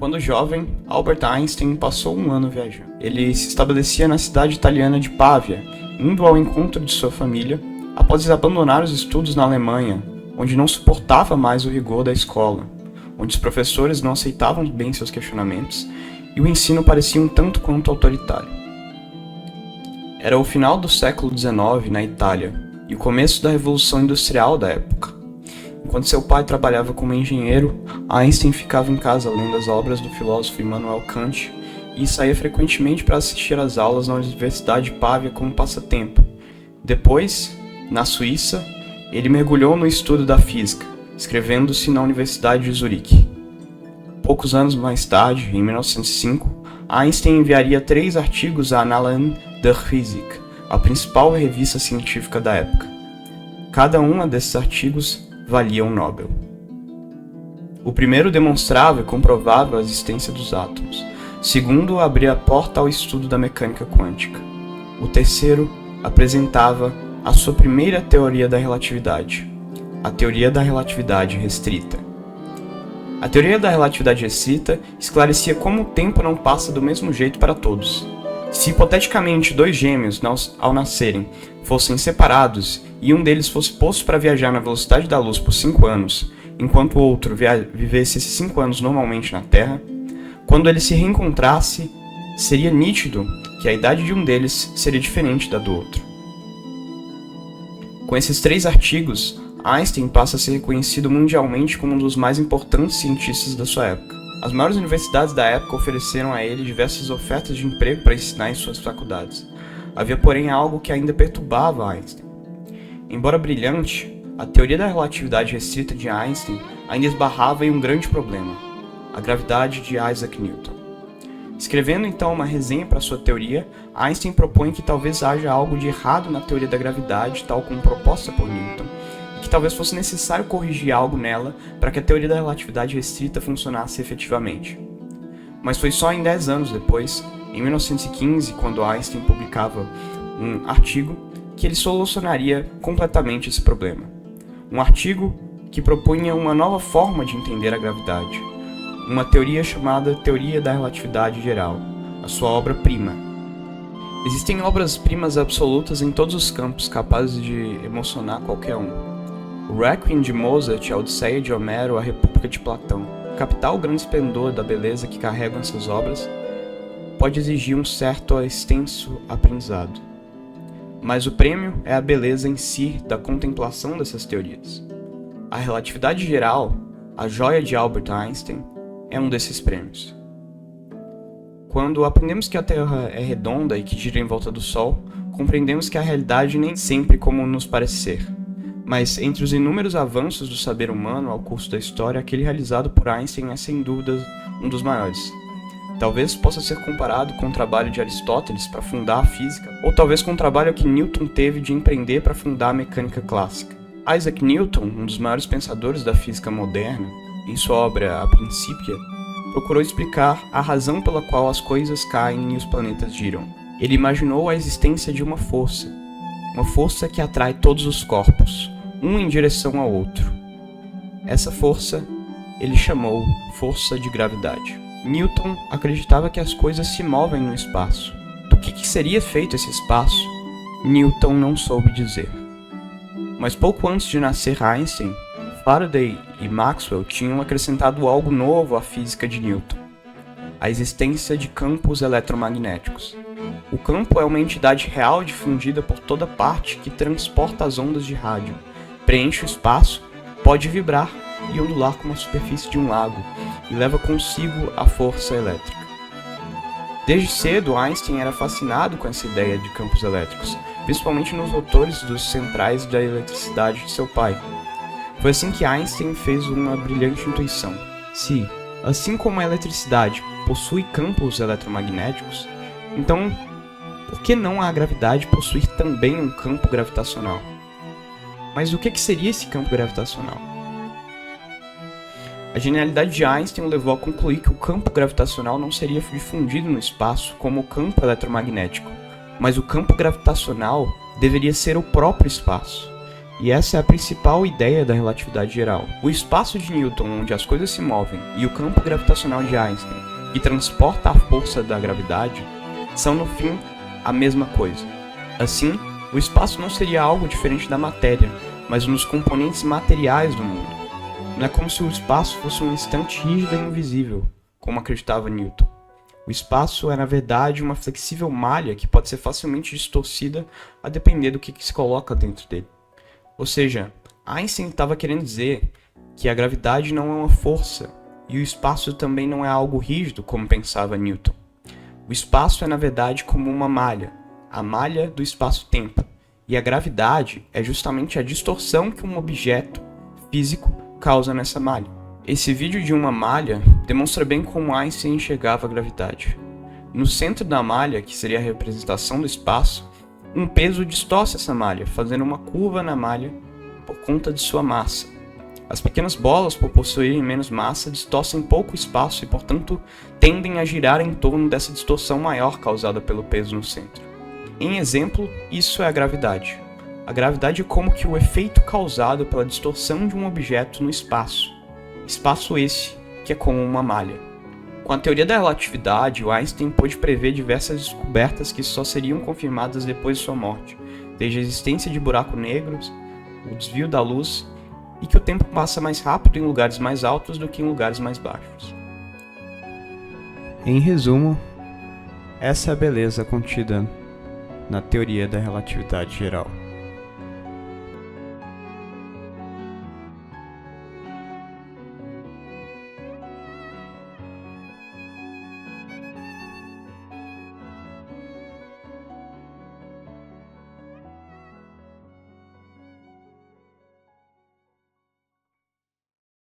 Quando jovem, Albert Einstein passou um ano viajando. Ele se estabelecia na cidade italiana de Pavia, indo ao encontro de sua família, após abandonar os estudos na Alemanha, onde não suportava mais o rigor da escola, onde os professores não aceitavam bem seus questionamentos e o ensino parecia um tanto quanto autoritário. Era o final do século XIX na Itália e o começo da Revolução Industrial da época. Enquanto seu pai trabalhava como engenheiro, Einstein ficava em casa lendo as obras do filósofo Immanuel Kant e saía frequentemente para assistir às aulas na Universidade de Pavia como passatempo. Depois, na Suíça, ele mergulhou no estudo da física, inscrevendo-se na Universidade de Zurique. Poucos anos mais tarde, em 1905, Einstein enviaria 3 artigos à Annalen der Physik, a principal revista científica da época. Cada um desses artigos valia um Nobel. O primeiro demonstrava e comprovava a existência dos átomos. O segundo abria a porta ao estudo da mecânica quântica. O terceiro apresentava a sua primeira teoria da relatividade, a teoria da relatividade restrita. A teoria da relatividade restrita esclarecia como o tempo não passa do mesmo jeito para todos. Se hipoteticamente 2 gêmeos, ao nascerem, fossem separados e um deles fosse posto para viajar na velocidade da luz por 5 anos, enquanto o outro vivesse esses 5 anos normalmente na Terra, quando ele se reencontrasse, seria nítido que a idade de um deles seria diferente da do outro. Com esses 3 artigos, Einstein passa a ser reconhecido mundialmente como um dos mais importantes cientistas da sua época. As maiores universidades da época ofereceram a ele diversas ofertas de emprego para ensinar em suas faculdades. Havia, porém, algo que ainda perturbava Einstein. Embora brilhante, a teoria da relatividade restrita de Einstein ainda esbarrava em um grande problema: a gravidade de Isaac Newton. Escrevendo então uma resenha para sua teoria, Einstein propõe que talvez haja algo de errado na teoria da gravidade, tal como proposta por Newton, e que talvez fosse necessário corrigir algo nela para que a teoria da relatividade restrita funcionasse efetivamente. Mas foi só em 10 anos depois, em 1915, quando Einstein publicava um artigo, que ele solucionaria completamente esse problema. Um artigo que propunha uma nova forma de entender a gravidade, uma teoria chamada Teoria da Relatividade Geral, a sua obra-prima. Existem obras-primas absolutas em todos os campos capazes de emocionar qualquer um. O Requiem de Mozart, a Odisseia de Homero, a República de Platão. Captar o grande esplendor da beleza que carregam essas obras pode exigir um certo extenso aprendizado. Mas o prêmio é a beleza em si da contemplação dessas teorias. A relatividade geral, a joia de Albert Einstein, é um desses prêmios. Quando aprendemos que a Terra é redonda e que gira em volta do Sol, compreendemos que a realidade nem sempre é como nos parece ser. Mas entre os inúmeros avanços do saber humano ao curso da história, aquele realizado por Einstein é sem dúvida um dos maiores. Talvez possa ser comparado com o trabalho de Aristóteles para fundar a física, ou talvez com o trabalho que Newton teve de empreender para fundar a mecânica clássica. Isaac Newton, um dos maiores pensadores da física moderna, em sua obra A Principia, procurou explicar a razão pela qual as coisas caem e os planetas giram. Ele imaginou a existência de uma força que atrai todos os corpos, um em direção ao outro. Essa força ele chamou força de gravidade. Newton acreditava que as coisas se movem no espaço. Do que seria feito esse espaço, Newton não soube dizer. Mas pouco antes de nascer Einstein, Faraday e Maxwell tinham acrescentado algo novo à física de Newton: a existência de campos eletromagnéticos. O campo é uma entidade real difundida por toda parte que transporta as ondas de rádio, preenche o espaço, pode vibrar e ondular como a superfície de um lago, e leva consigo a força elétrica. Desde cedo, Einstein era fascinado com essa ideia de campos elétricos, principalmente nos motores dos centrais da eletricidade de seu pai. Foi assim que Einstein fez uma brilhante intuição. Se, assim como a eletricidade possui campos eletromagnéticos, então por que não a gravidade possuir também um campo gravitacional? Mas o que seria esse campo gravitacional? A genialidade de Einstein o levou a concluir que o campo gravitacional não seria difundido no espaço como o campo eletromagnético, mas o campo gravitacional deveria ser o próprio espaço. E essa é a principal ideia da relatividade geral. O espaço de Newton, onde as coisas se movem, e o campo gravitacional de Einstein, que transporta a força da gravidade, são no fim a mesma coisa. Assim, o espaço não seria algo diferente da matéria, mas um dos componentes materiais do mundo. Não é como se o espaço fosse um instante rígido e invisível, como acreditava Newton. O espaço é, na verdade, uma flexível malha que pode ser facilmente distorcida a depender do que se coloca dentro dele. Ou seja, Einstein estava querendo dizer que a gravidade não é uma força e o espaço também não é algo rígido, como pensava Newton. O espaço é, na verdade, como uma malha, a malha do espaço-tempo, e a gravidade é justamente a distorção que um objeto físico causa nessa malha. Esse vídeo de uma malha demonstra bem como Einstein enxergava a gravidade. No centro da malha, que seria a representação do espaço, um peso distorce essa malha, fazendo uma curva na malha por conta de sua massa. As pequenas bolas, por possuírem menos massa, distorcem pouco espaço e, portanto, tendem a girar em torno dessa distorção maior causada pelo peso no centro. Em exemplo, isso é a gravidade. A gravidade é como que o efeito causado pela distorção de um objeto no espaço. Espaço esse que é como uma malha. Com a teoria da relatividade, o Einstein pôde prever diversas descobertas que só seriam confirmadas depois de sua morte, desde a existência de buracos negros, o desvio da luz e que o tempo passa mais rápido em lugares mais altos do que em lugares mais baixos. Em resumo, essa é a beleza contida na teoria da relatividade geral.